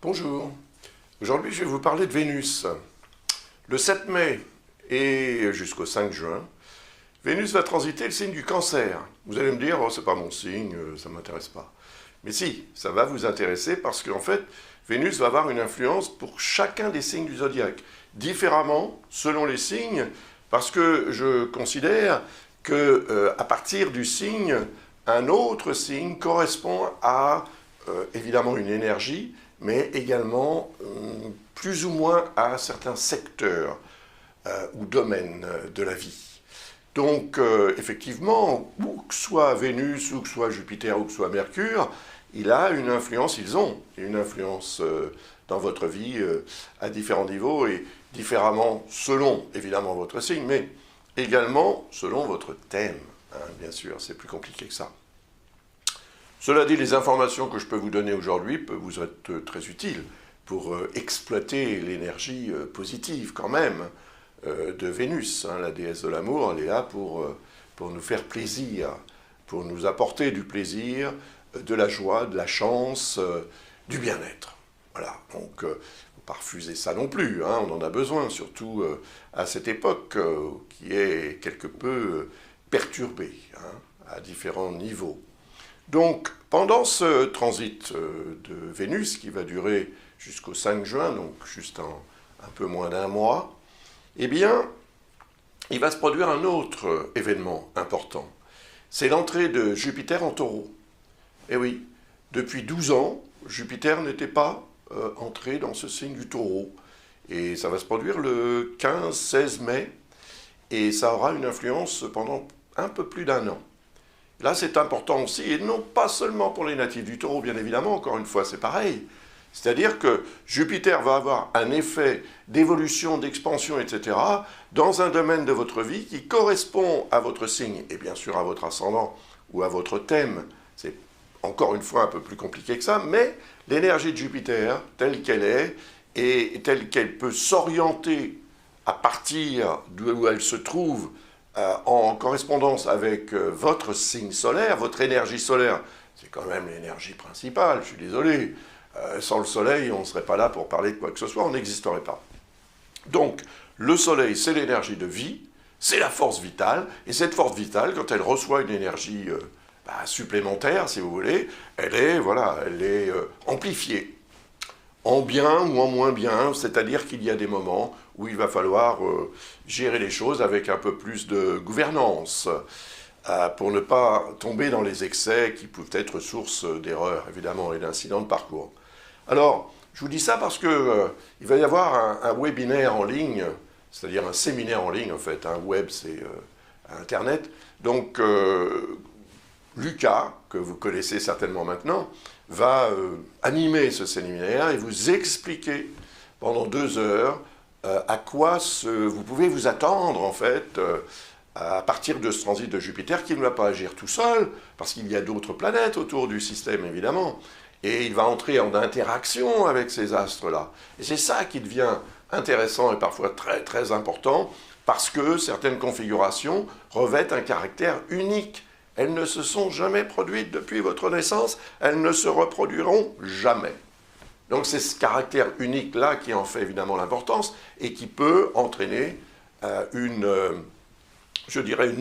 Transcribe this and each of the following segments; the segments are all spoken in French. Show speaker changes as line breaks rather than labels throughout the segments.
Bonjour, aujourd'hui je vais vous parler de Vénus. Le 7 mai et jusqu'au 5 juin, Vénus va transiter le signe du Cancer. Vous allez me dire, oh c'est pas mon signe, ça ne m'intéresse pas. Mais si, ça va vous intéresser parce qu'en fait, Vénus va avoir une influence pour chacun des signes du zodiaque, différemment selon les signes, parce que je considère que à partir du signe, un autre signe correspond à évidemment une énergie, mais également plus ou moins à certains secteurs ou domaines de la vie. Donc, effectivement, où que soit Vénus, ou que soit Jupiter, ou que soit Mercure, ils ont une influence dans votre vie à différents niveaux et différemment selon, évidemment, votre signe, mais également selon votre thème. Hein, bien sûr, c'est plus compliqué que ça. Cela dit, les informations que je peux vous donner aujourd'hui peuvent vous être très utiles pour exploiter l'énergie positive quand même de Vénus. Hein, la déesse de l'amour, elle est là pour nous faire plaisir, pour nous apporter du plaisir, de la joie, de la chance, du bien-être. Voilà, donc il ne faut pas refuser ça non plus, hein, on en a besoin, surtout à cette époque qui est quelque peu perturbée hein, à différents niveaux. Donc, pendant ce transit de Vénus, qui va durer jusqu'au 5 juin, donc juste un peu moins d'un mois, eh bien, il va se produire un autre événement important. C'est l'entrée de Jupiter en Taureau. Eh oui, depuis 12 ans, Jupiter n'était pas entré dans ce signe du Taureau. Et ça va se produire le 15-16 mai, et ça aura une influence pendant un peu plus d'un an. Là, c'est important aussi, et non pas seulement pour les natifs du Taureau, bien évidemment, encore une fois, c'est pareil. C'est-à-dire que Jupiter va avoir un effet d'évolution, d'expansion, etc., dans un domaine de votre vie qui correspond à votre signe, et bien sûr à votre ascendant ou à votre thème. C'est encore une fois un peu plus compliqué que ça, mais l'énergie de Jupiter, telle qu'elle est, et telle qu'elle peut s'orienter à partir d'où elle se trouve, en correspondance avec votre signe solaire, votre énergie solaire, c'est quand même l'énergie principale, je suis désolé. Sans le soleil, on ne serait pas là pour parler de quoi que ce soit, on n'existerait pas. Donc, le soleil, c'est l'énergie de vie, c'est la force vitale, et cette force vitale, quand elle reçoit une énergie supplémentaire, si vous voulez, elle est amplifiée. En bien ou en moins bien, c'est-à-dire qu'il y a des moments où il va falloir gérer les choses avec un peu plus de gouvernance, pour ne pas tomber dans les excès qui peuvent être source d'erreurs, évidemment, et d'incidents de parcours. Alors, je vous dis ça parce qu'il va y avoir un webinaire en ligne, c'est-à-dire un séminaire en ligne, en fait. Un web, c'est Internet. Donc, Lucas, que vous connaissez certainement maintenant, va animer ce séminaire et vous expliquer pendant 2 heures à quoi vous pouvez vous attendre en fait à partir de ce transit de Jupiter qui ne va pas agir tout seul parce qu'il y a d'autres planètes autour du système évidemment et il va entrer en interaction avec ces astres-là. Et c'est ça qui devient intéressant et parfois très très important parce que certaines configurations revêtent un caractère unique. Elles ne se sont jamais produites depuis votre naissance, elles ne se reproduiront jamais. Donc c'est ce caractère unique-là qui en fait évidemment l'importance et qui peut entraîner une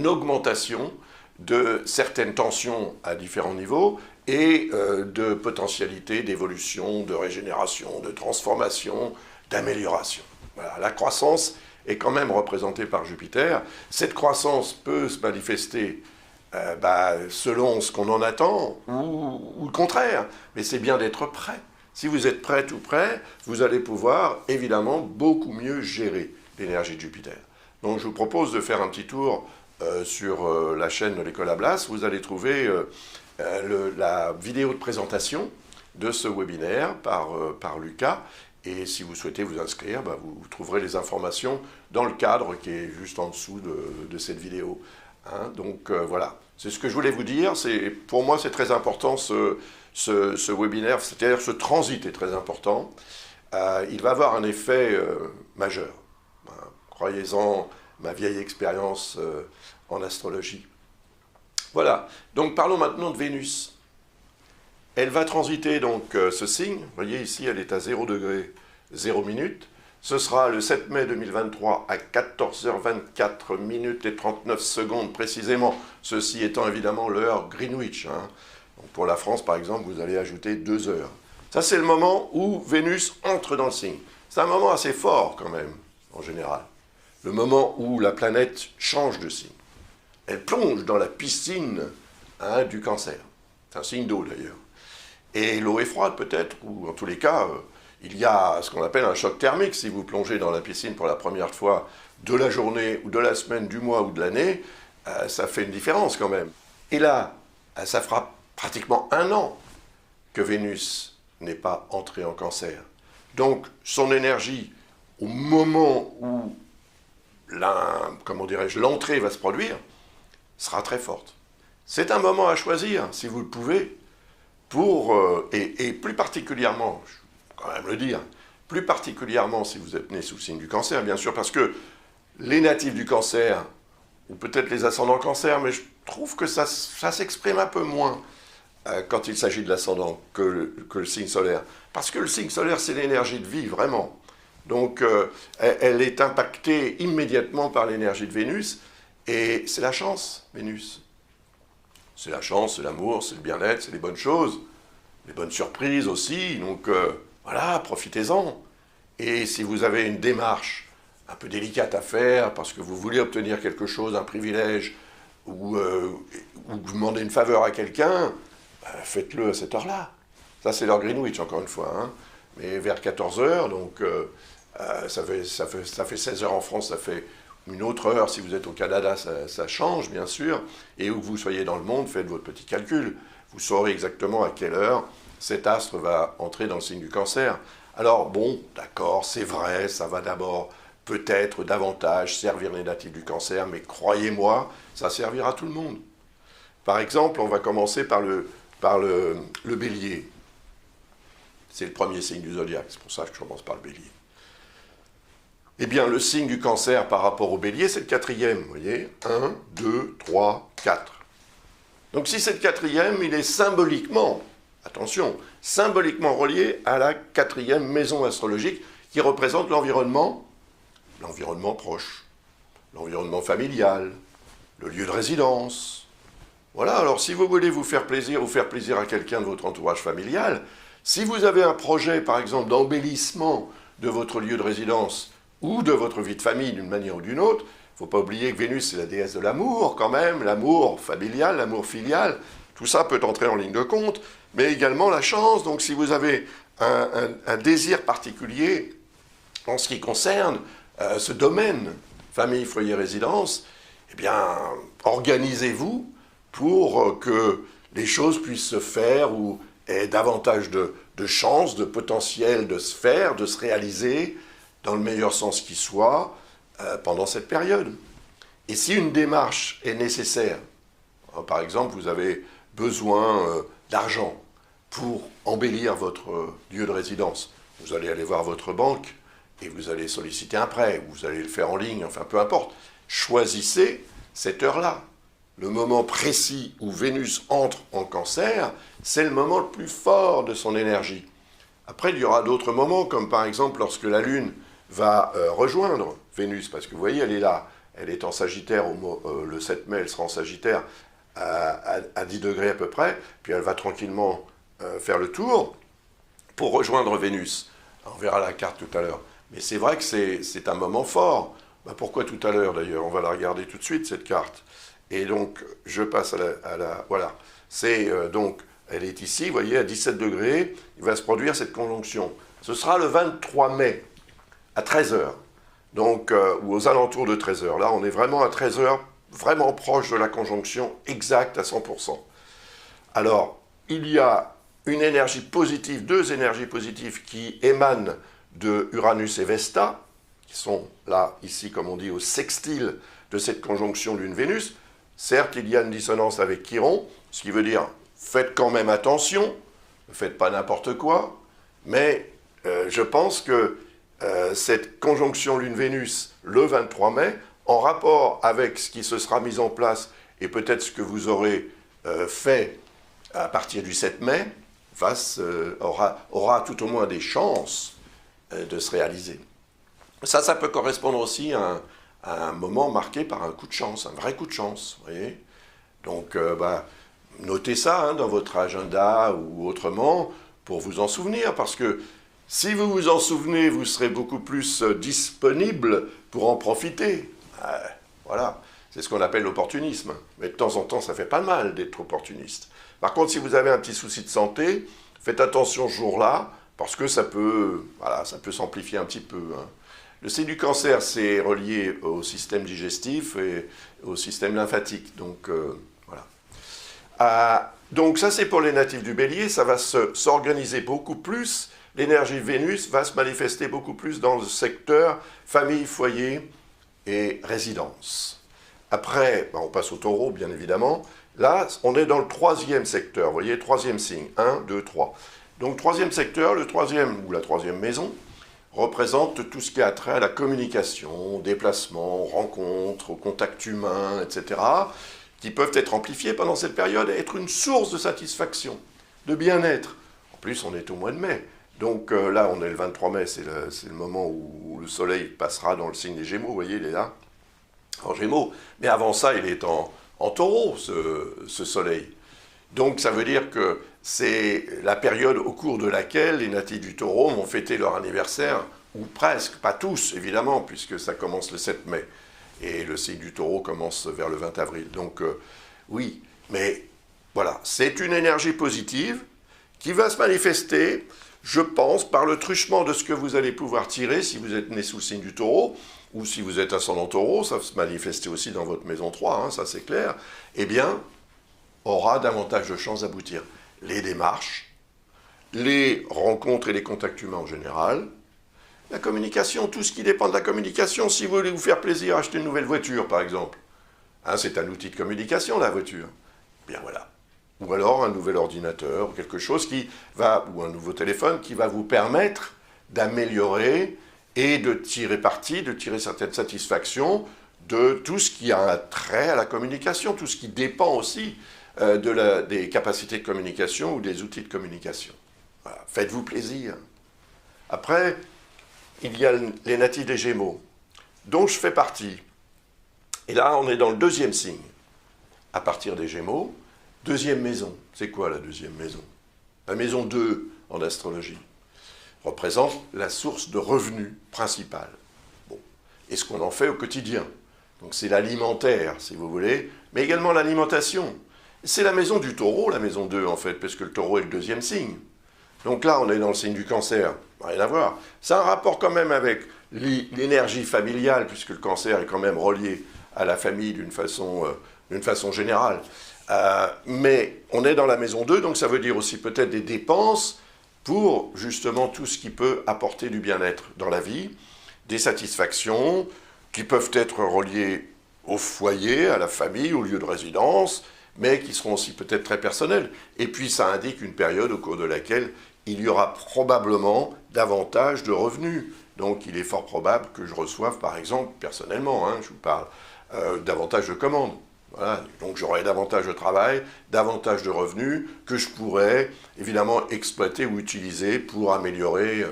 augmentation de certaines tensions à différents niveaux et de potentialité d'évolution, de régénération, de transformation, d'amélioration. Voilà, la croissance est quand même représentée par Jupiter. Cette croissance peut se manifester selon ce qu'on en attend, ou le contraire. Mais c'est bien d'être prêt. Si vous êtes prêt ou prêt, vous allez pouvoir, évidemment, beaucoup mieux gérer l'énergie de Jupiter. Donc je vous propose de faire un petit tour sur la chaîne de l'École Ablas. Vous allez trouver la vidéo de présentation de ce webinaire par Lucas. Et si vous souhaitez vous inscrire, vous trouverez les informations dans le cadre qui est juste en dessous de cette vidéo. Hein, donc voilà, c'est ce que je voulais vous dire. Pour moi, c'est très important ce webinaire, c'est-à-dire ce transit est très important. Il va avoir un effet majeur. Hein, croyez-en, ma vieille expérience en astrologie. Voilà, donc parlons maintenant de Vénus. Elle va transiter donc ce signe. Vous voyez ici, elle est à 0 degré, 0 minute. Ce sera le 7 mai 2023 à 14h24 minutes et 39 secondes précisément. Ceci étant évidemment l'heure Greenwich. Donc pour la France, par exemple, vous allez ajouter 2 heures. Ça, c'est le moment où Vénus entre dans le signe. C'est un moment assez fort quand même, en général. Le moment où la planète change de signe. Elle plonge dans la piscine du Cancer. C'est un signe d'eau d'ailleurs. Et l'eau est froide peut-être, ou en tous les cas, il y a ce qu'on appelle un choc thermique. Si vous plongez dans la piscine pour la première fois de la journée, ou de la semaine, du mois ou de l'année, ça fait une différence quand même. Et là, ça fera pratiquement 1 an que Vénus n'est pas entrée en Cancer. Donc son énergie, au moment où l'entrée va se produire, sera très forte. C'est un moment à choisir, si vous le pouvez, et plus particulièrement, je vais quand même le dire, plus particulièrement si vous êtes né sous le signe du Cancer, bien sûr, parce que les natifs du Cancer, ou peut-être les ascendants Cancer, mais je trouve que ça s'exprime un peu moins quand il s'agit de l'ascendant que le signe solaire. Parce que le signe solaire, c'est l'énergie de vie, vraiment. Donc, elle est impactée immédiatement par l'énergie de Vénus, et c'est la chance, Vénus. C'est la chance, c'est l'amour, c'est le bien-être, c'est les bonnes choses, les bonnes surprises aussi, donc voilà, profitez-en. Et si vous avez une démarche un peu délicate à faire, parce que vous voulez obtenir quelque chose, un privilège, ou vous demandez une faveur à quelqu'un, faites-le à cette heure-là. Ça, c'est l'heure Greenwich, encore une fois, mais vers 14 heures, donc ça fait 16 heures en France, ça fait une autre heure. Si vous êtes au Canada, ça change, bien sûr, et où que vous soyez dans le monde, faites votre petit calcul. Vous saurez exactement à quelle heure cet astre va entrer dans le signe du Cancer. Alors, bon, d'accord, c'est vrai, ça va d'abord peut-être davantage servir les natifs du Cancer, mais croyez-moi, ça servira tout le monde. Par exemple, on va commencer par le Bélier. C'est le premier signe du zodiaque, c'est pour ça que je commence par le Bélier. Eh bien, le signe du Cancer par rapport au Bélier, c'est le 4e, vous voyez, 1, 2, 3, 4. Donc si c'est le 4e, il est symboliquement, attention, symboliquement relié à la 4e maison astrologique qui représente l'environnement proche, l'environnement familial, le lieu de résidence. Voilà, alors si vous voulez vous faire plaisir ou faire plaisir à quelqu'un de votre entourage familial, si vous avez un projet, par exemple, d'embellissement de votre lieu de résidence ou de votre vie de famille d'une manière ou d'une autre, il ne faut pas oublier que Vénus, c'est la déesse de l'amour quand même, l'amour familial, l'amour filial, tout ça peut entrer en ligne de compte, mais également la chance. Donc si vous avez un désir particulier en ce qui concerne ce domaine, famille, foyer, résidence, eh bien, organisez-vous pour que les choses puissent se faire ou aient davantage de chances, de potentiel de se faire, de se réaliser, dans le meilleur sens qui soit, pendant cette période. Et si une démarche est nécessaire, par exemple, vous avez besoin d'argent pour embellir votre lieu de résidence, vous allez aller voir votre banque et vous allez solliciter un prêt, ou vous allez le faire en ligne, enfin peu importe. Choisissez cette heure-là. Le moment précis où Vénus entre en Cancer, c'est le moment le plus fort de son énergie. Après, il y aura d'autres moments, comme par exemple lorsque la Lune va rejoindre Vénus, parce que vous voyez, elle est là, elle est en Sagittaire, le 7 mai, elle sera en Sagittaire à 10 degrés à peu près, puis elle va tranquillement faire le tour pour rejoindre Vénus. On verra la carte tout à l'heure. Mais c'est vrai que c'est un moment fort. Pourquoi tout à l'heure d'ailleurs? On va la regarder tout de suite, cette carte. Et donc, je passe à la voilà. C'est donc, elle est ici, vous voyez, à 17 degrés, il va se produire cette conjonction. Ce sera le 23 mai, à 13 heures. Donc, ou aux alentours de 13 heures. Là, on est vraiment à 13 heures, vraiment proche de la conjonction exacte à 100%. Alors, il y a une énergie positive, 2 énergies positives qui émanent de Uranus et Vesta, qui sont là, ici, comme on dit, au sextile de cette conjonction Lune-Vénus. Certes, il y a une dissonance avec Chiron, ce qui veut dire, faites quand même attention, ne faites pas n'importe quoi, mais je pense que cette conjonction Lune-Vénus, le 23 mai, en rapport avec ce qui se sera mis en place, et peut-être ce que vous aurez fait à partir du 7 mai, aura tout au moins des chances de se réaliser. Ça peut correspondre aussi à un moment marqué par un coup de chance, un vrai coup de chance, vous voyez. Donc, notez ça dans votre agenda ou autrement pour vous en souvenir, parce que si vous vous en souvenez, vous serez beaucoup plus disponible pour en profiter. Voilà, c'est ce qu'on appelle l'opportunisme. Mais de temps en temps, ça fait pas mal d'être opportuniste. Par contre, si vous avez un petit souci de santé, faites attention ce jour-là, parce que ça peut s'amplifier un petit peu. Le C du cancer, c'est relié au système digestif et au système lymphatique. Donc, voilà. Donc, ça, c'est pour les natifs du bélier. Ça va s'organiser beaucoup plus. L'énergie de Vénus va se manifester beaucoup plus dans le secteur famille, foyer et résidence. Après, on passe au taureau, bien évidemment. Là, on est dans le troisième secteur. Vous voyez, troisième signe. 1, 2, 3. Donc, troisième secteur, le troisième ou la troisième maison, représente tout ce qui a trait à la communication, déplacement, rencontres, au contact humain, etc., qui peuvent être amplifiés pendant cette période et être une source de satisfaction, de bien-être. En plus, on est au mois de mai. Donc là, on est le 23 mai, c'est le moment où le soleil passera dans le signe des Gémeaux, vous voyez, il est là, en Gémeaux. Mais avant ça, il est en taureau, ce soleil. Donc ça veut dire que c'est la période au cours de laquelle les natifs du taureau vont fêter leur anniversaire, ou presque, pas tous évidemment, puisque ça commence le 7 mai, et le signe du taureau commence vers le 20 avril. Donc oui, mais voilà, c'est une énergie positive qui va se manifester, je pense, par le truchement de ce que vous allez pouvoir tirer si vous êtes né sous le signe du taureau, ou si vous êtes ascendant taureau, ça va se manifester aussi dans votre maison 3, ça c'est clair, eh bien, aura davantage de chances d'aboutir. Les démarches, les rencontres et les contacts humains en général, la communication, tout ce qui dépend de la communication. Si vous voulez vous faire plaisir, acheter une nouvelle voiture, par exemple. C'est un outil de communication, la voiture. Bien voilà. Ou alors un nouvel ordinateur, quelque chose ou un nouveau téléphone qui va vous permettre d'améliorer et de tirer parti, de tirer certaines satisfactions de tout ce qui a un trait à la communication, tout ce qui dépend aussi des capacités de communication ou des outils de communication. Voilà. Faites-vous plaisir. Après, il y a les natifs des Gémeaux, dont je fais partie. Et là, on est dans le deuxième signe. À partir des Gémeaux, deuxième maison. C'est quoi la deuxième maison? La maison 2 en astrologie représente la source de revenus principale. Bon. Et ce qu'on en fait au quotidien. Donc c'est l'alimentaire, si vous voulez, mais également l'alimentation. C'est la maison du taureau, la maison 2 en fait, parce que le taureau est le deuxième signe. Donc là, on est dans le signe du cancer, rien à voir. C'est un rapport quand même avec l'énergie familiale, puisque le cancer est quand même relié à la famille d'une façon générale. Mais on est dans la maison 2, donc ça veut dire aussi peut-être des dépenses pour justement tout ce qui peut apporter du bien-être dans la vie, des satisfactions qui peuvent être reliées au foyer, à la famille, au lieu de résidence, mais qui seront aussi peut-être très personnelles. Et puis ça indique une période au cours de laquelle il y aura probablement davantage de revenus. Donc il est fort probable que je reçoive, par exemple, personnellement, je vous parle, davantage de commandes. Voilà. Donc j'aurai davantage de travail, davantage de revenus que je pourrais évidemment exploiter ou utiliser pour améliorer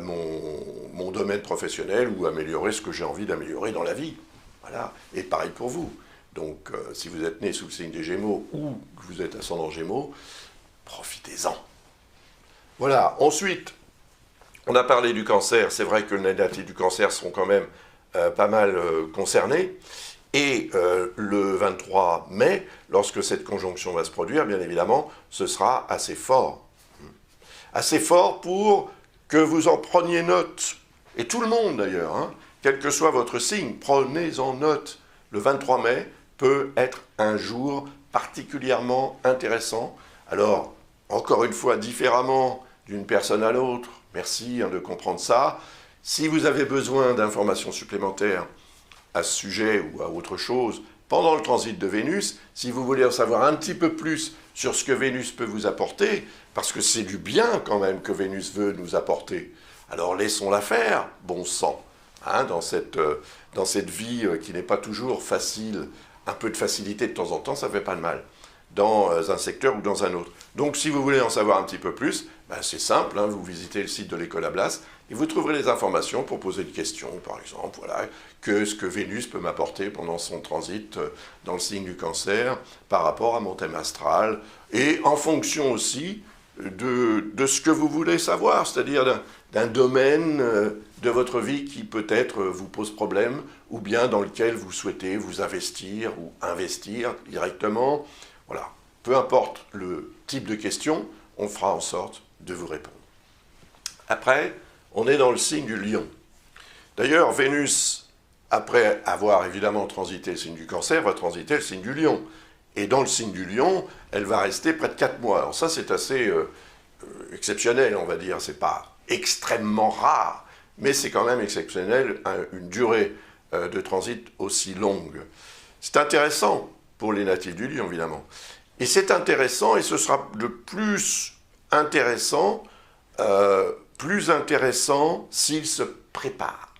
mon domaine professionnel ou améliorer ce que j'ai envie d'améliorer dans la vie. Voilà. Et pareil pour vous. Donc si vous êtes né sous le signe des Gémeaux ou que vous êtes ascendant Gémeaux, profitez-en. Voilà. Ensuite, on a parlé du cancer. C'est vrai que les natifs du cancer seront quand même pas mal concernés. Et le 23 mai, lorsque cette conjonction va se produire, bien évidemment, ce sera assez fort. Assez fort pour que vous en preniez note. Et tout le monde d'ailleurs, quel que soit votre signe, prenez-en note. Le 23 mai peut être un jour particulièrement intéressant. Alors, encore une fois, différemment d'une personne à l'autre, merci de comprendre ça. Si vous avez besoin d'informations supplémentaires à ce sujet ou à autre chose, pendant le transit de Vénus, si vous voulez en savoir un petit peu plus sur ce que Vénus peut vous apporter, parce que c'est du bien quand même que Vénus veut nous apporter, alors laissons-la faire, bon sang, dans cette vie qui n'est pas toujours facile, un peu de facilité de temps en temps, ça ne fait pas de mal. dans un secteur ou dans un autre. Donc si vous voulez en savoir un petit peu plus, ben, c'est simple, hein, vous visitez le site de l'École Ablas et vous trouverez les informations pour poser une question, par exemple, voilà, ce que Vénus peut m'apporter pendant son transit dans le signe du Cancer par rapport à mon thème astral, et en fonction aussi de ce que vous voulez savoir, c'est-à-dire d'un domaine de votre vie qui peut-être vous pose problème, ou bien dans lequel vous souhaitez vous investir ou investir directement. Voilà, peu importe le type de question, on fera en sorte de vous répondre. Après, on est dans le signe du Lion. D'ailleurs, Vénus, après avoir évidemment transité le signe du Cancer, va transiter le signe du Lion. Et dans le signe du Lion, elle va rester près de 4 mois. Alors ça, c'est assez exceptionnel, on va dire. C'est pas extrêmement rare, mais c'est quand même exceptionnel, une durée de transit aussi longue. C'est intéressant pour les natifs du Lion, évidemment. Et c'est intéressant, et ce sera le plus intéressant s'il se prépare.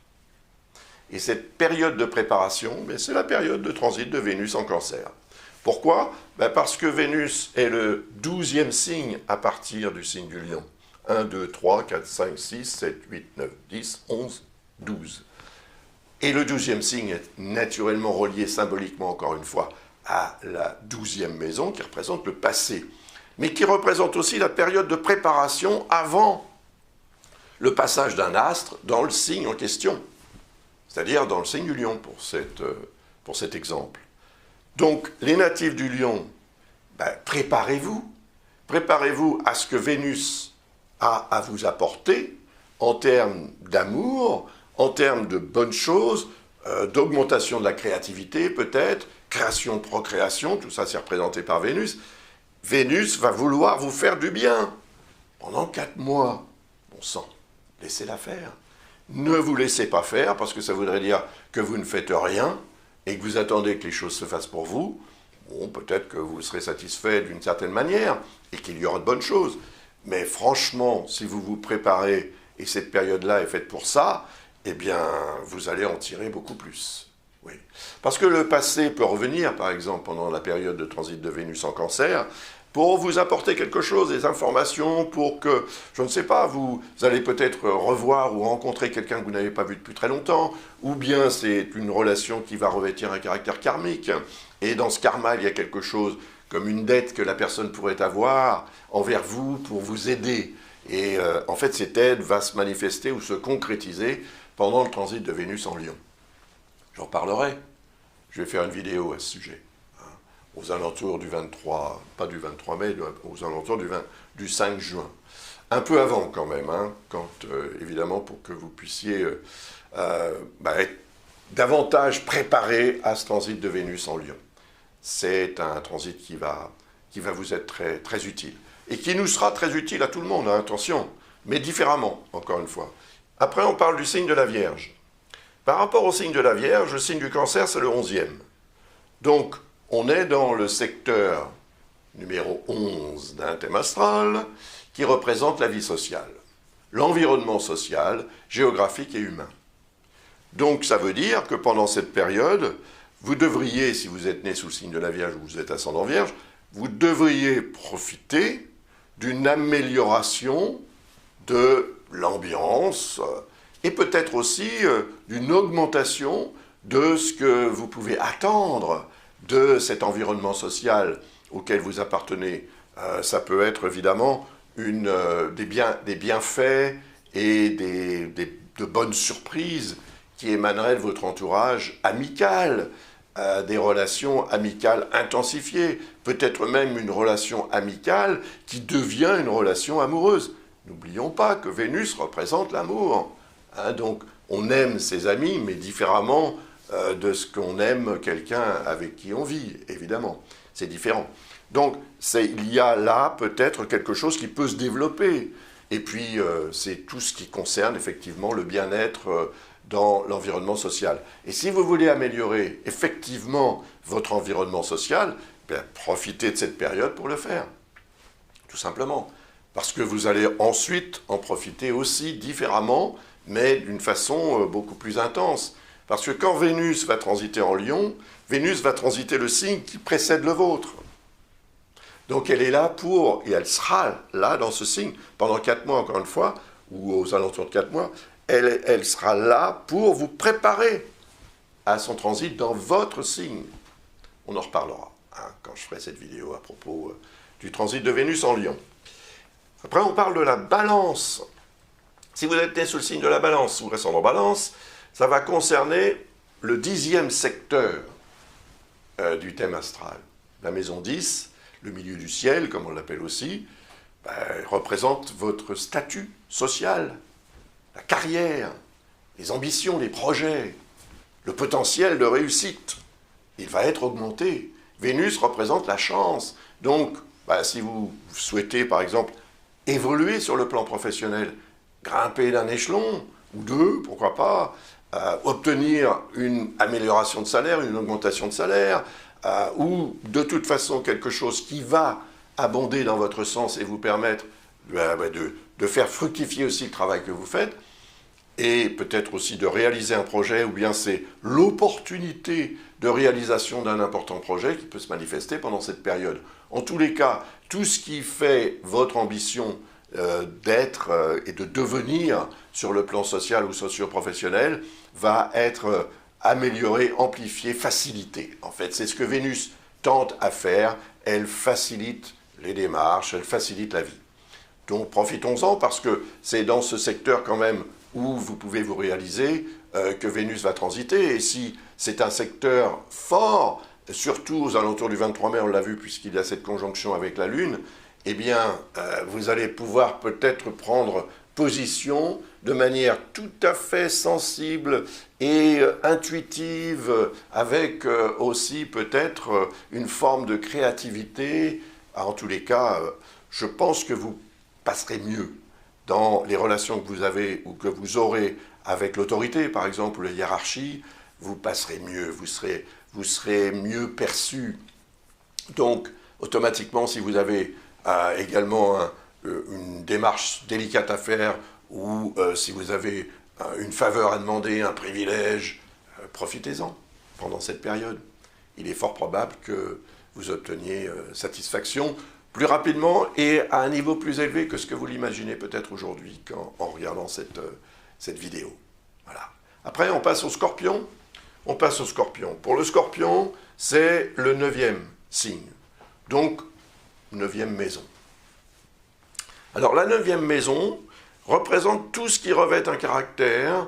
Et cette période de préparation, c'est la période de transit de Vénus en Cancer. Pourquoi ? Parce que Vénus est le 12e signe à partir du signe du Lion. 1, 2, 3, 4, 5, 6, 7, 8, 9, 10, 11, 12. Et le 12e signe est naturellement relié symboliquement, encore une fois, à la 12e maison, qui représente le passé, mais qui représente aussi la période de préparation avant le passage d'un astre dans le signe en question, c'est-à-dire dans le signe du Lion, pour cet exemple. Donc, les natifs du Lion, préparez-vous à ce que Vénus a à vous apporter en termes d'amour, en termes de bonnes choses, d'augmentation de la créativité peut-être, création, procréation, tout ça c'est représenté par Vénus. Vénus va vouloir vous faire du bien pendant 4 mois. Bon sang, laissez-la faire. Ne vous laissez pas faire, parce que ça voudrait dire que vous ne faites rien et que vous attendez que les choses se fassent pour vous. Bon, peut-être que vous serez satisfait d'une certaine manière et qu'il y aura de bonnes choses. Mais franchement, si vous vous préparez et cette période-là est faite pour ça, eh bien, vous allez en tirer beaucoup plus. Oui. Parce que le passé peut revenir, par exemple, pendant la période de transit de Vénus en Cancer, pour vous apporter quelque chose, des informations, pour que, je ne sais pas, vous allez peut-être revoir ou rencontrer quelqu'un que vous n'avez pas vu depuis très longtemps, ou bien c'est une relation qui va revêtir un caractère karmique, et dans ce karma, il y a quelque chose comme une dette que la personne pourrait avoir envers vous pour vous aider. Et en fait, cette aide va se manifester ou se concrétiser pendant le transit de Vénus en Lion. J'en parlerai. Je vais faire une vidéo à ce sujet. Aux alentours du 23, pas du 23 mai, aux alentours du 5 juin. Un peu avant quand même, évidemment, pour que vous puissiez être davantage préparé à ce transit de Vénus en Lion. C'est un transit qui va vous être très, très utile. Et qui nous sera très utile à tout le monde, attention, mais différemment, encore une fois. Après, on parle du signe de la Vierge. Par rapport au signe de la Vierge, le signe du Cancer, c'est le 11e. Donc, on est dans le secteur numéro 11 d'un thème astral qui représente la vie sociale, l'environnement social, géographique et humain. Donc, ça veut dire que pendant cette période, vous devriez, si vous êtes né sous le signe de la Vierge ou vous êtes ascendant Vierge, vous devriez profiter d'une amélioration de l'ambiance et peut-être aussi d'une augmentation de ce que vous pouvez attendre de cet environnement social auquel vous appartenez. Ça peut être évidemment des bienfaits et de bonnes surprises qui émaneraient de votre entourage amical, des relations amicales intensifiées, peut-être même une relation amicale qui devient une relation amoureuse. N'oublions pas que Vénus représente l'amour. Donc on aime ses amis, mais différemment de ce qu'on aime quelqu'un avec qui on vit, évidemment. C'est différent. Donc il y a là peut-être quelque chose qui peut se développer. Et puis c'est tout ce qui concerne effectivement le bien-être dans l'environnement social. Et si vous voulez améliorer effectivement votre environnement social, profitez de cette période pour le faire. Tout simplement. Parce que vous allez ensuite en profiter aussi différemment, mais d'une façon beaucoup plus intense. Parce que quand Vénus va transiter en Lion, Vénus va transiter le signe qui précède le vôtre. Donc elle est là pour, et elle sera là dans ce signe, pendant 4 mois encore une fois, ou aux alentours de 4 mois, elle sera là pour vous préparer à son transit dans votre signe. On en reparlera quand je ferai cette vidéo à propos du transit de Vénus en Lion. Après, on parle de la balance. Si vous êtes né sous le signe de la balance, ou ascendant balance, ça va concerner le 10e secteur du thème astral. La maison 10, le milieu du ciel, comme on l'appelle aussi, représente votre statut social, la carrière, les ambitions, les projets, le potentiel de réussite. Il va être augmenté. Vénus représente la chance. Donc, si vous souhaitez, par exemple, évoluer sur le plan professionnel, grimper d'un échelon, ou deux, pourquoi pas, obtenir une amélioration de salaire, une augmentation de salaire, ou de toute façon quelque chose qui va abonder dans votre sens et vous permettre de faire fructifier aussi le travail que vous faites, et peut-être aussi de réaliser un projet, ou bien c'est l'opportunité de réalisation d'un important projet qui peut se manifester pendant cette période. En tous les cas, tout ce qui fait votre ambition d'être et de devenir sur le plan social ou socio-professionnel va être amélioré, amplifié, facilité. En fait, c'est ce que Vénus tente à faire. Elle facilite les démarches, elle facilite la vie. Donc profitons-en parce que c'est dans ce secteur quand même où vous pouvez vous réaliser que Vénus va transiter. Et si c'est un secteur fort, surtout aux alentours du 23 mai, on l'a vu puisqu'il y a cette conjonction avec la Lune, eh bien, vous allez pouvoir peut-être prendre position de manière tout à fait sensible et intuitive, avec aussi peut-être une forme de créativité. En tous les cas, je pense que vous passerez mieux dans les relations que vous avez ou que vous aurez avec l'autorité, par exemple, ou la hiérarchie, vous passerez mieux, vous serez mieux perçu. Donc, automatiquement, si vous avez également une démarche délicate à faire, ou si vous avez une faveur à demander, un privilège, profitez-en pendant cette période. Il est fort probable que vous obteniez satisfaction plus rapidement et à un niveau plus élevé que ce que vous l'imaginez peut-être aujourd'hui en regardant cette vidéo. Voilà. Après, on passe au Scorpion. On passe au Scorpion. Pour le Scorpion, c'est le 9e signe. Donc, 9e maison. Alors, la 9e maison représente tout ce qui revêt un caractère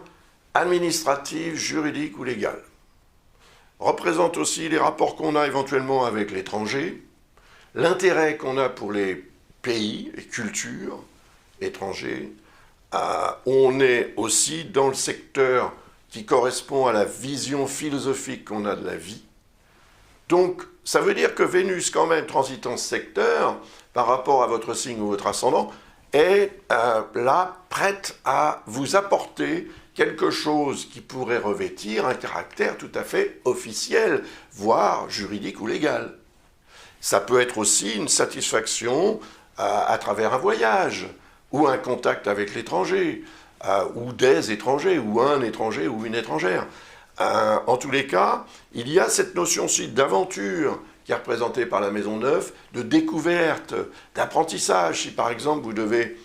administratif, juridique ou légal. Représente aussi les rapports qu'on a éventuellement avec l'étranger, l'intérêt qu'on a pour les pays et cultures étrangers. On est aussi dans le secteur qui correspond à la vision philosophique qu'on a de la vie. Donc, ça veut dire que Vénus, quand même, transitant ce secteur, par rapport à votre signe ou votre ascendant, est là, prête à vous apporter quelque chose qui pourrait revêtir un caractère tout à fait officiel, voire juridique ou légal. Ça peut être aussi une satisfaction à travers un voyage, ou un contact avec l'étranger, ou des étrangers, ou un étranger ou une étrangère. En tous les cas, il y a cette notion-ci d'aventure qui est représentée par la maison 9, de découverte, d'apprentissage. Si par exemple vous devez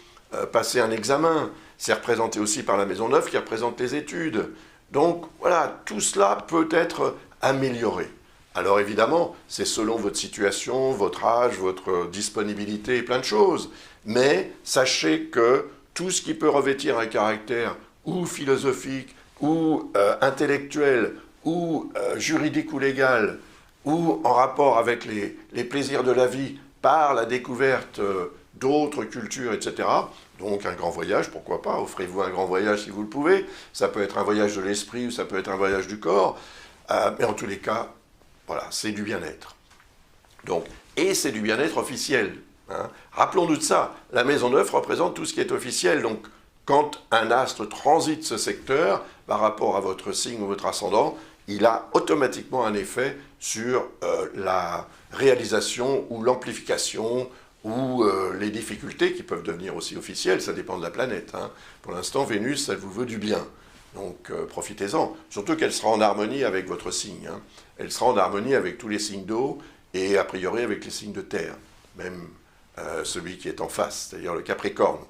passer un examen, c'est représenté aussi par la maison 9 qui représente les études. Donc voilà, tout cela peut être amélioré. Alors évidemment, c'est selon votre situation, votre âge, votre disponibilité et plein de choses. Mais sachez que tout ce qui peut revêtir un caractère ou philosophique, ou intellectuel, ou juridique ou légal, ou en rapport avec les plaisirs de la vie par la découverte d'autres cultures, etc. Donc un grand voyage, pourquoi pas, offrez-vous un grand voyage si vous le pouvez. Ça peut être un voyage de l'esprit ou ça peut être un voyage du corps. Mais en tous les cas, voilà, c'est du bien-être. Donc, et c'est du bien-être officiel. Hein. Rappelons-nous de ça. La maison 9 représente tout ce qui est officiel. Donc, quand un astre transite ce secteur, par rapport à votre signe ou votre ascendant, il a automatiquement un effet sur la réalisation ou l'amplification ou les difficultés qui peuvent devenir aussi officielles. Ça dépend de la planète. Hein. Pour l'instant, Vénus, elle vous veut du bien. Donc, profitez-en. Surtout qu'elle sera en harmonie avec votre signe. Hein. Elle sera en harmonie avec tous les signes d'eau et a priori avec les signes de terre. même celui qui est en face, c'est-à-dire le Capricorne.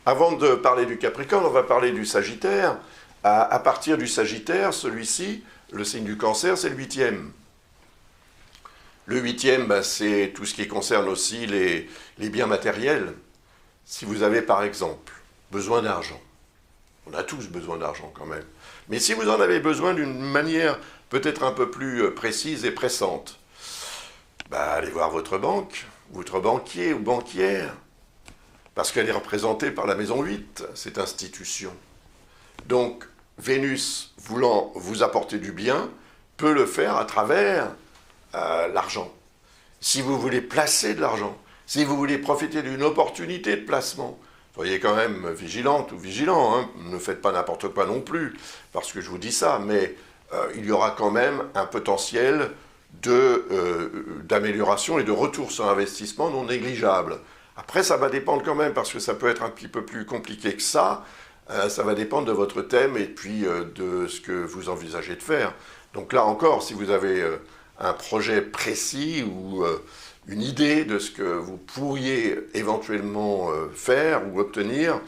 Avant de parler du Capricorne, on va parler du Sagittaire. À partir du Sagittaire, celui-ci, le signe du Cancer, c'est le 8e. Le 8e, c'est tout ce qui concerne aussi les biens matériels. Si vous avez par exemple besoin d'argent, on a tous besoin d'argent quand même, mais si vous en avez besoin d'une manière peut-être un peu plus précise et pressante, allez voir votre banque, votre banquier ou banquière, parce qu'elle est représentée par la maison 8, cette institution. Donc, Vénus, voulant vous apporter du bien, peut le faire à travers l'argent. Si vous voulez placer de l'argent, si vous voulez profiter d'une opportunité de placement, soyez quand même vigilante ou vigilant, hein, ne faites pas n'importe quoi non plus, parce que je vous dis ça, mais il y aura quand même un potentiel d'amélioration et de retour sur investissement non négligeable. Après, ça va dépendre quand même, parce que ça peut être un petit peu plus compliqué que ça. Ça va dépendre de votre thème et puis de ce que vous envisagez de faire. Donc là encore, si vous avez un projet précis ou une idée de ce que vous pourriez éventuellement faire ou obtenir,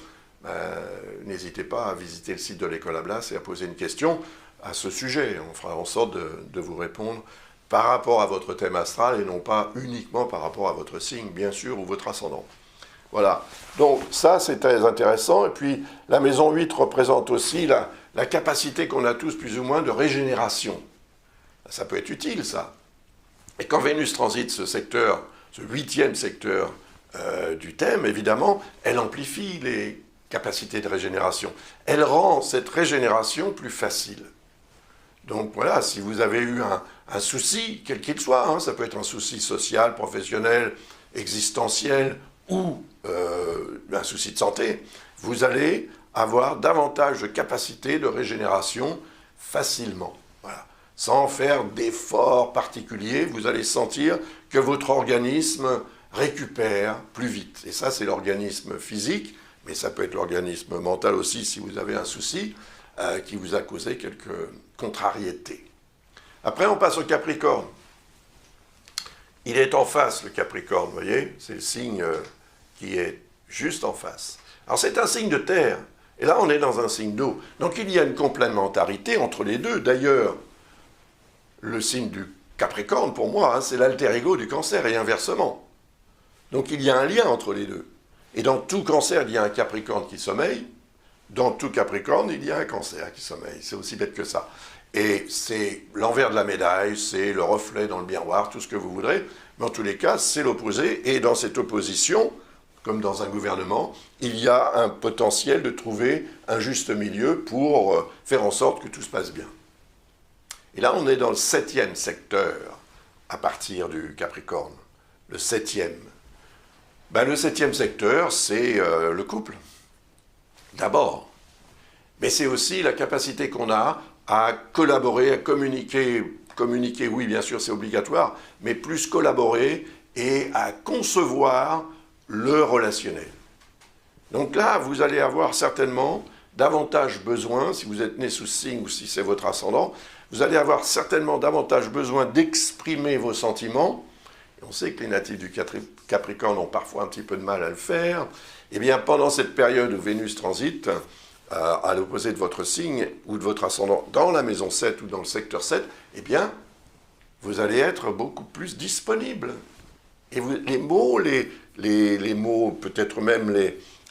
n'hésitez pas à visiter le site de l'École Ablas et à poser une question à ce sujet. On fera en sorte de vous répondre par rapport à votre thème astral et non pas uniquement par rapport à votre signe, bien sûr, ou votre ascendant. Voilà. Donc ça, c'est très intéressant. Et puis, la maison 8 représente aussi la capacité qu'on a tous, plus ou moins, de régénération. Ça peut être utile, ça. Et quand Vénus transite ce secteur, ce 8e secteur du thème, évidemment, elle amplifie les capacités de régénération. Elle rend cette régénération plus facile. Donc voilà, si vous avez eu un souci, quel qu'il soit, hein, ça peut être un souci social, professionnel, existentiel ou un souci de santé, vous allez avoir davantage de capacité de régénération facilement. Voilà. Sans faire d'efforts particuliers, vous allez sentir que votre organisme récupère plus vite. Et ça, c'est l'organisme physique, mais ça peut être l'organisme mental aussi si vous avez un souci qui vous a causé quelques contrariétés. Après, on passe au Capricorne. Il est en face, le Capricorne, vous voyez, c'est le signe qui est juste en face. Alors, c'est un signe de terre, et là, on est dans un signe d'eau. Donc, il y a une complémentarité entre les deux. D'ailleurs, le signe du Capricorne, pour moi, hein, c'est l'alter ego du Cancer, et inversement. Donc, il y a un lien entre les deux. Et dans tout Cancer, il y a un Capricorne qui sommeille. Dans tout Capricorne, il y a un Cancer qui sommeille. C'est aussi bête que ça. Et c'est l'envers de la médaille, c'est le reflet dans le miroir, tout ce que vous voudrez. Mais en tous les cas, c'est l'opposé. Et dans cette opposition, comme dans un gouvernement, il y a un potentiel de trouver un juste milieu pour faire en sorte que tout se passe bien. Et là, on est dans le 7e secteur, à partir du Capricorne. Le 7e. Le 7e secteur, c'est le couple. D'abord. Mais c'est aussi la capacité qu'on a à collaborer, à communiquer. Communiquer, oui, bien sûr, c'est obligatoire, mais plus collaborer et à concevoir le relationnel. Donc là, vous allez avoir certainement davantage besoin, si vous êtes né sous ce signe ou si c'est votre ascendant, vous allez avoir certainement davantage besoin d'exprimer vos sentiments. Et on sait que les natifs du Capricorne ont parfois un petit peu de mal à le faire. Eh bien, pendant cette période où Vénus transite, à l'opposé de votre signe ou de votre ascendant dans la maison 7 ou dans le secteur 7, eh bien, vous allez être beaucoup plus disponible. Et les mots, les mots, peut-être même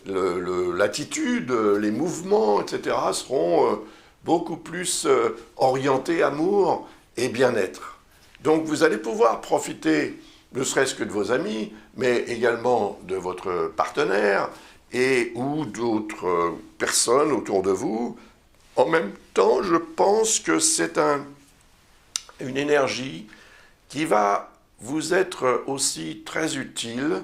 l'attitude, les mouvements, etc., seront beaucoup plus orientés amour et bien-être. Donc, vous allez pouvoir profiter, ne serait-ce que de vos amis, mais également de votre partenaire, ou d'autres personnes autour de vous. En même temps, je pense que c'est une énergie qui va vous être aussi très utile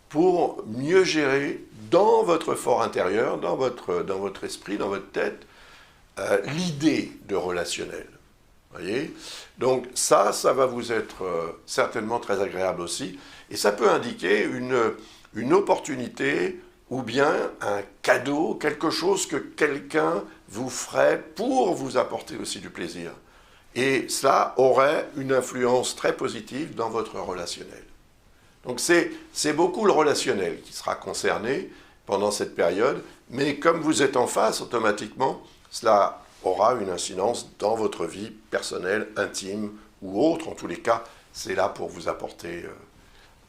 pour mieux gérer dans votre fort intérieur, dans votre esprit, dans votre tête, l'idée de relationnel. Voyez ? Donc ça va vous être certainement très agréable aussi. Et ça peut indiquer une opportunité ou bien un cadeau, quelque chose que quelqu'un vous ferait pour vous apporter aussi du plaisir. Et cela aurait une influence très positive dans votre relationnel. Donc c'est beaucoup le relationnel qui sera concerné pendant cette période, mais comme vous êtes en face, automatiquement, cela aura une incidence dans votre vie personnelle, intime ou autre. En tous les cas, c'est là pour vous apporter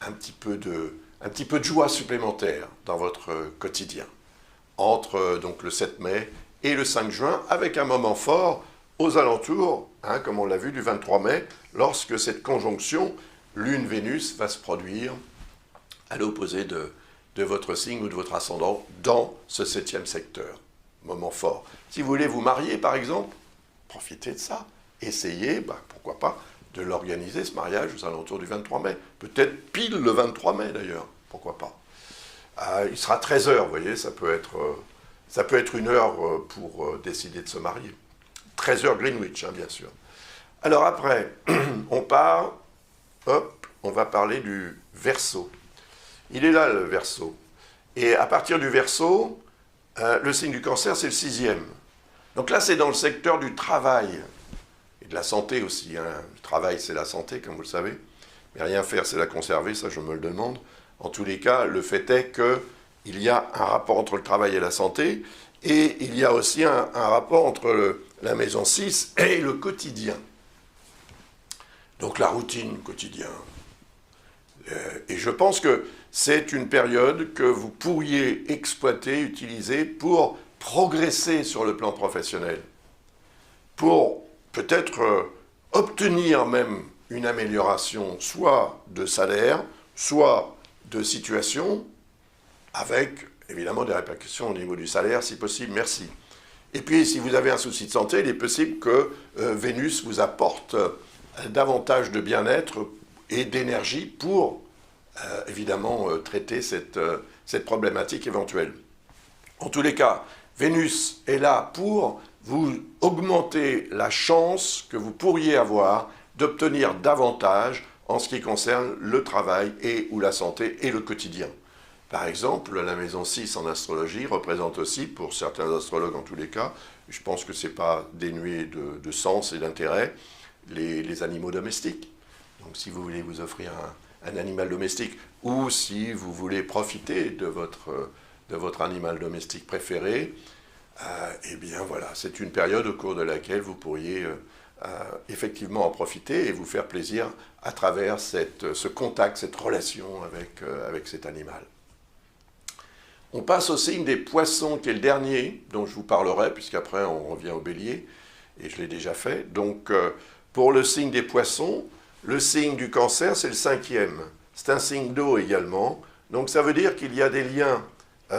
un petit peu de joie supplémentaire dans votre quotidien. Entre donc le 7 mai et le 5 juin, avec un moment fort aux alentours, comme on l'a vu, du 23 mai, lorsque cette conjonction Lune-Vénus va se produire à l'opposé de votre signe ou de votre ascendant dans ce 7e secteur. Moment fort. Si vous voulez vous marier, par exemple, profitez de ça. Essayez, pourquoi pas, de l'organiser, ce mariage, aux alentours du 23 mai. Peut-être pile le 23 mai, d'ailleurs. Pourquoi pas. Il sera 13 heures, vous voyez, ça peut être une heure pour décider de se marier. 13 heures Greenwich, bien sûr. Alors après, on va parler du Verseau. Il est là, le Verseau. Et à partir du Verseau, le signe du Cancer, c'est le 6e. Donc là, c'est dans le secteur du travail et de la santé aussi. Le travail, c'est la santé, comme vous le savez. Mais rien faire, c'est la conserver, ça, je me le demande. En tous les cas, le fait est qu'il y a un rapport entre le travail et la santé, et il y a aussi un rapport entre la maison 6 et le quotidien. Donc la routine quotidienne. Et je pense que c'est une période que vous pourriez exploiter, utiliser pour progresser sur le plan professionnel, pour peut-être obtenir même une amélioration, soit de salaire, soit de situation, avec évidemment des répercussions au niveau du salaire, si possible, merci. Et puis, si vous avez un souci de santé, il est possible que Vénus vous apporte davantage de bien-être et d'énergie pour, évidemment, traiter cette problématique éventuelle. En tous les cas, Vénus est là pour vous augmenter la chance que vous pourriez avoir d'obtenir davantage en ce qui concerne le travail et ou la santé et le quotidien. Par exemple, la maison 6 en astrologie représente aussi, pour certains astrologues en tous les cas, je pense que ce n'est pas dénué de sens et d'intérêt, les animaux domestiques. Donc si vous voulez vous offrir un animal domestique, ou si vous voulez profiter de votre animal domestique préféré, eh bien voilà, c'est une période au cours de laquelle vous pourriez effectivement en profiter et vous faire plaisir à travers ce contact, cette relation avec cet animal. On passe au signe des Poissons, qui est le dernier, dont je vous parlerai, puisqu'après on revient au Bélier, et je l'ai déjà fait. Donc, pour le signe des Poissons, le signe du Cancer, c'est le 5e. C'est un signe d'eau également. Donc, ça veut dire qu'il y a des liens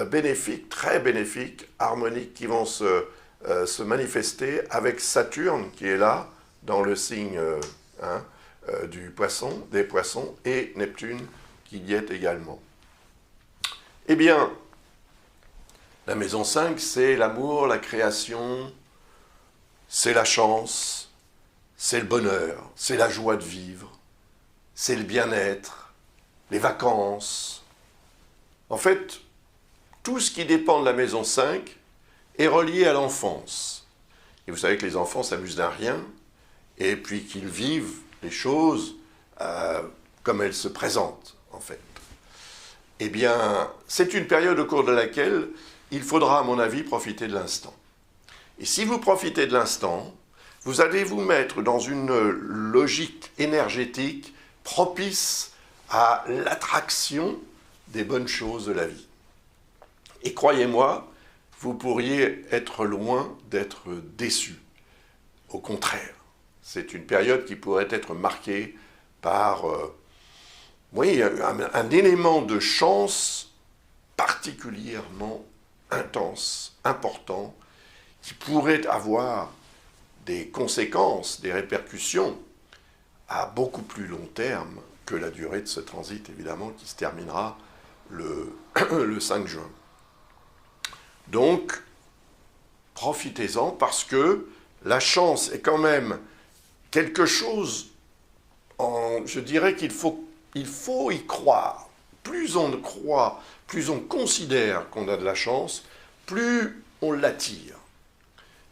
bénéfiques, très bénéfiques, harmoniques, qui vont se manifester avec Saturne, qui est là, dans le signe du Poisson, des Poissons, et Neptune, qui y est également. Eh bien, la maison 5, c'est l'amour, la création, c'est la chance, c'est le bonheur, c'est la joie de vivre, c'est le bien-être, les vacances. En fait, tout ce qui dépend de la maison 5 est relié à l'enfance. Et vous savez que les enfants s'amusent d'un rien, et puis qu'ils vivent les choses comme elles se présentent, en fait. Eh bien, c'est une période au cours de laquelle il faudra, à mon avis, profiter de l'instant. Et si vous profitez de l'instant, vous allez vous mettre dans une logique énergétique propice à l'attraction des bonnes choses de la vie. Et croyez-moi, vous pourriez être loin d'être déçu. Au contraire, c'est une période qui pourrait être marquée par un élément de chance particulièrement intense, important, qui pourrait avoir des conséquences, des répercussions à beaucoup plus long terme que la durée de ce transit, évidemment, qui se terminera le 5 juin. Donc, profitez-en parce que la chance est quand même quelque chose, je dirais qu'il faut y croire. Plus on croit, plus on considère qu'on a de la chance, plus on l'attire.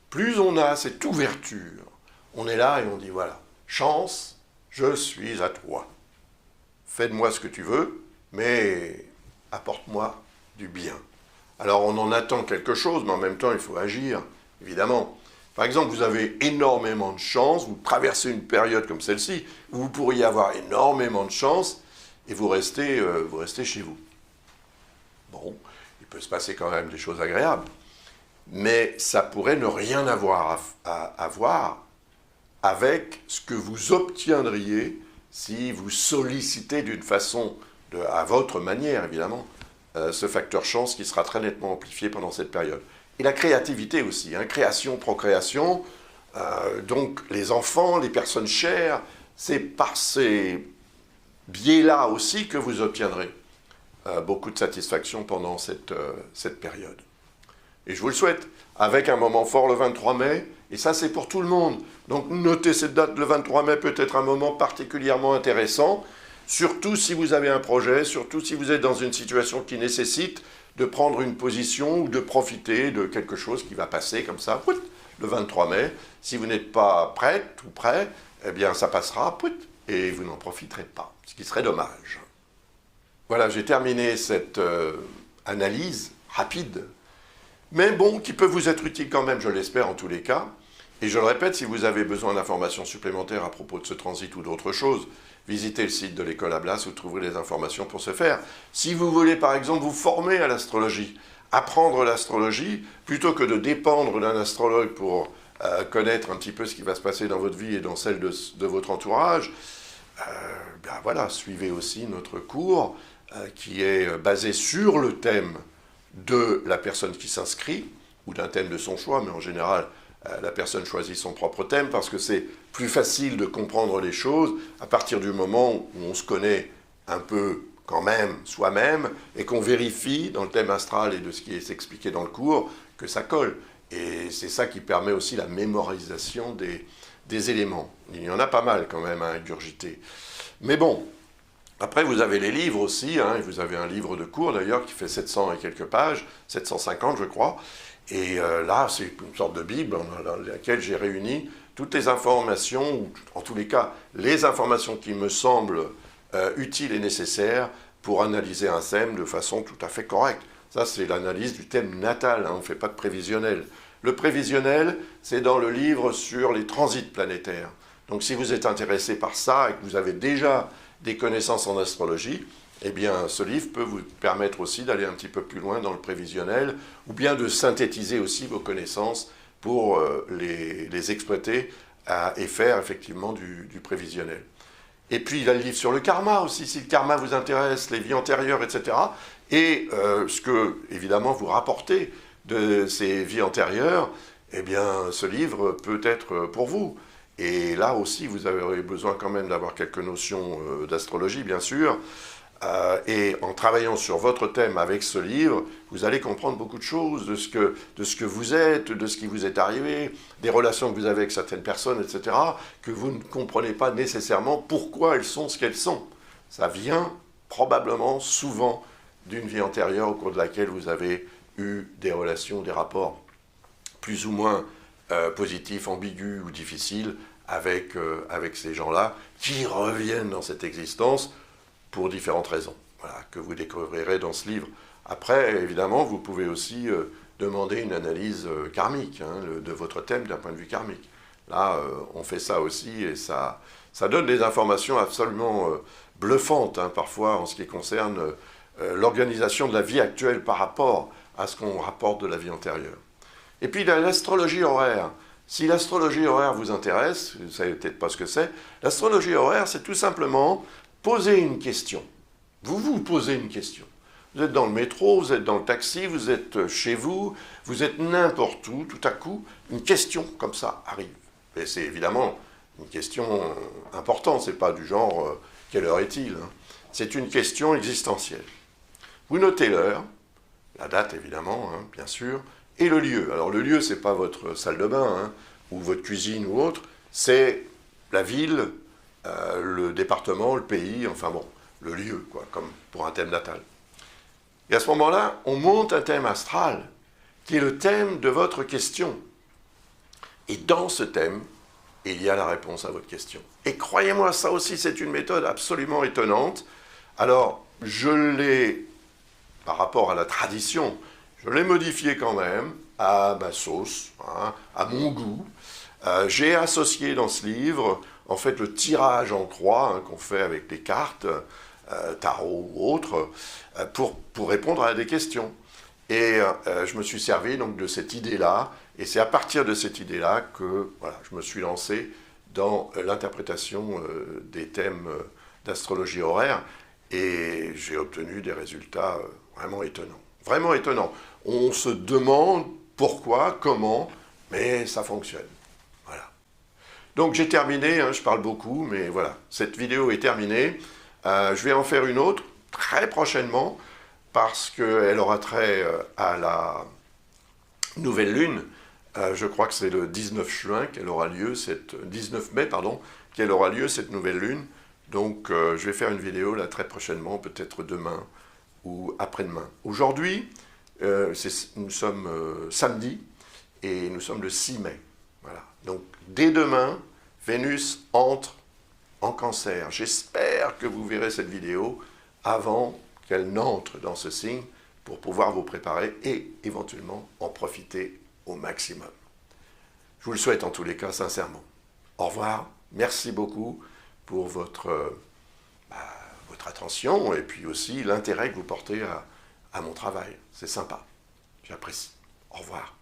Plus on a cette ouverture, on est là et on dit voilà, chance, je suis à toi. fais de moi ce que tu veux, mais apporte-moi du bien. Alors on en attend quelque chose, mais en même temps il faut agir, évidemment. Par exemple, vous avez énormément de chance, vous traversez une période comme celle-ci, où vous pourriez avoir énormément de chance, et vous restez chez vous. Bon, il peut se passer quand même des choses agréables, mais ça pourrait ne rien avoir à voir avec ce que vous obtiendriez si vous sollicitez d'une façon, à votre manière évidemment, ce facteur chance qui sera très nettement amplifié pendant cette période. Et la créativité aussi, hein, création, procréation, donc les enfants, les personnes chères, c'est par ces biais-là aussi que vous obtiendrez beaucoup de satisfaction pendant cette période. Et je vous le souhaite, avec un moment fort le 23 mai, et ça c'est pour tout le monde. Donc notez cette date, le 23 mai peut être un moment particulièrement intéressant, surtout si vous avez un projet, surtout si vous êtes dans une situation qui nécessite de prendre une position ou de profiter de quelque chose qui va passer comme ça, le 23 mai. Si vous n'êtes pas prête ou prêt, eh bien ça passera, et vous n'en profiterez pas, ce qui serait dommage. Voilà, j'ai terminé cette analyse rapide, mais bon, qui peut vous être utile quand même, je l'espère en tous les cas. Et je le répète, si vous avez besoin d'informations supplémentaires à propos de ce transit ou d'autres choses, visitez le site de l'École Ablas, vous trouverez les informations pour ce faire. Si vous voulez par exemple vous former à l'astrologie, apprendre l'astrologie, plutôt que de dépendre d'un astrologue pour connaître un petit peu ce qui va se passer dans votre vie et dans celle de votre entourage, ben voilà, suivez aussi notre cours qui est basé sur le thème de la personne qui s'inscrit, ou d'un thème de son choix, mais en général, la personne choisit son propre thème parce que c'est plus facile de comprendre les choses à partir du moment où on se connaît un peu quand même soi-même et qu'on vérifie dans le thème astral et de ce qui est expliqué dans le cours que ça colle. Et c'est ça qui permet aussi la mémorisation des éléments. Il y en a pas mal quand même à ingurgiter. Mais bon, après vous avez les livres aussi, hein, vous avez un livre de cours d'ailleurs qui fait 700 et quelques pages, 750 je crois, et là c'est une sorte de Bible dans laquelle j'ai réuni toutes les informations, ou en tous les cas les informations qui me semblent utiles et nécessaires pour analyser un thème de façon tout à fait correcte. Ça c'est l'analyse du thème natal, hein, on ne fait pas de prévisionnel. Le prévisionnel, c'est dans le livre sur les transits planétaires. Donc si vous êtes intéressé par ça et que vous avez déjà des connaissances en astrologie, eh bien ce livre peut vous permettre aussi d'aller un petit peu plus loin dans le prévisionnel, ou bien de synthétiser aussi vos connaissances pour les exploiter et faire effectivement du prévisionnel. Et puis il y a le livre sur le karma aussi, si le karma vous intéresse, les vies antérieures, etc. Et ce que, évidemment, vous rapportez de ces vies antérieures, eh bien ce livre peut être pour vous. Et là aussi, vous avez besoin quand même d'avoir quelques notions d'astrologie, bien sûr. Et en travaillant sur votre thème avec ce livre, vous allez comprendre beaucoup de choses de ce que vous êtes, de ce qui vous est arrivé, des relations que vous avez avec certaines personnes, etc., que vous ne comprenez pas nécessairement pourquoi elles sont ce qu'elles sont. Ça vient probablement souvent d'une vie antérieure au cours de laquelle vous avez eu des relations, des rapports plus ou moins positifs, ambigus ou difficiles avec ces gens-là qui reviennent dans cette existence pour différentes raisons, voilà, que vous découvrirez dans ce livre. Après, évidemment, vous pouvez aussi demander une analyse karmique hein, de votre thème d'un point de vue karmique. Là, on fait ça aussi et ça donne des informations absolument bluffantes, hein, parfois en ce qui concerne l'organisation de la vie actuelle par rapport à ce qu'on rapporte de la vie antérieure. Et puis l'astrologie horaire. Si l'astrologie horaire vous intéresse, vous ne savez peut-être pas ce que c'est, l'astrologie horaire, c'est tout simplement poser une question. Vous vous posez une question. Vous êtes dans le métro, vous êtes dans le taxi, vous êtes chez vous, vous êtes n'importe où, tout à coup, une question comme ça arrive. Et c'est évidemment une question importante, c'est pas du genre « quelle heure est-il » hein. C'est une question existentielle. Vous notez l'heure, la date évidemment, hein, bien sûr, et le lieu. Alors le lieu, c'est pas votre salle de bain, hein, ou votre cuisine ou autre, c'est la ville, le département, le pays, enfin bon, le lieu, quoi, comme pour un thème natal. Et à ce moment-là, on monte un thème astral, qui est le thème de votre question. Et dans ce thème, il y a la réponse à votre question. Et croyez-moi, ça aussi, c'est une méthode absolument étonnante. Alors, je l'ai, par rapport à la tradition, je l'ai modifié quand même à ma sauce, hein, à mon goût. J'ai associé dans ce livre, en fait, le tirage en croix hein, qu'on fait avec les cartes, tarot ou autres, pour répondre à des questions. Et je me suis servi donc de cette idée-là, et c'est à partir de cette idée-là que voilà, je me suis lancé dans l'interprétation des thèmes d'astrologie horaire, et j'ai obtenu des résultats vraiment étonnants. Vraiment étonnants. On se demande pourquoi, comment, mais ça fonctionne. Voilà. Donc j'ai terminé, hein, je parle beaucoup, mais voilà, cette vidéo est terminée. Je vais en faire une autre très prochainement, parce qu'elle aura trait à la nouvelle lune. Je crois que c'est le 19 juin qu'elle aura lieu, 19 mai, pardon, qu'elle aura lieu cette nouvelle lune. Donc je vais faire une vidéo là très prochainement, peut-être demain ou après-demain. Aujourd'hui, nous sommes samedi et nous sommes le 6 mai. Voilà. Donc dès demain, Vénus entre en Cancer. J'espère que vous verrez cette vidéo avant qu'elle n'entre dans ce signe pour pouvoir vous préparer et éventuellement en profiter au maximum. Je vous le souhaite en tous les cas sincèrement. Au revoir, merci beaucoup pour votre attention et puis aussi l'intérêt que vous portez à mon travail. C'est sympa, j'apprécie. Au revoir.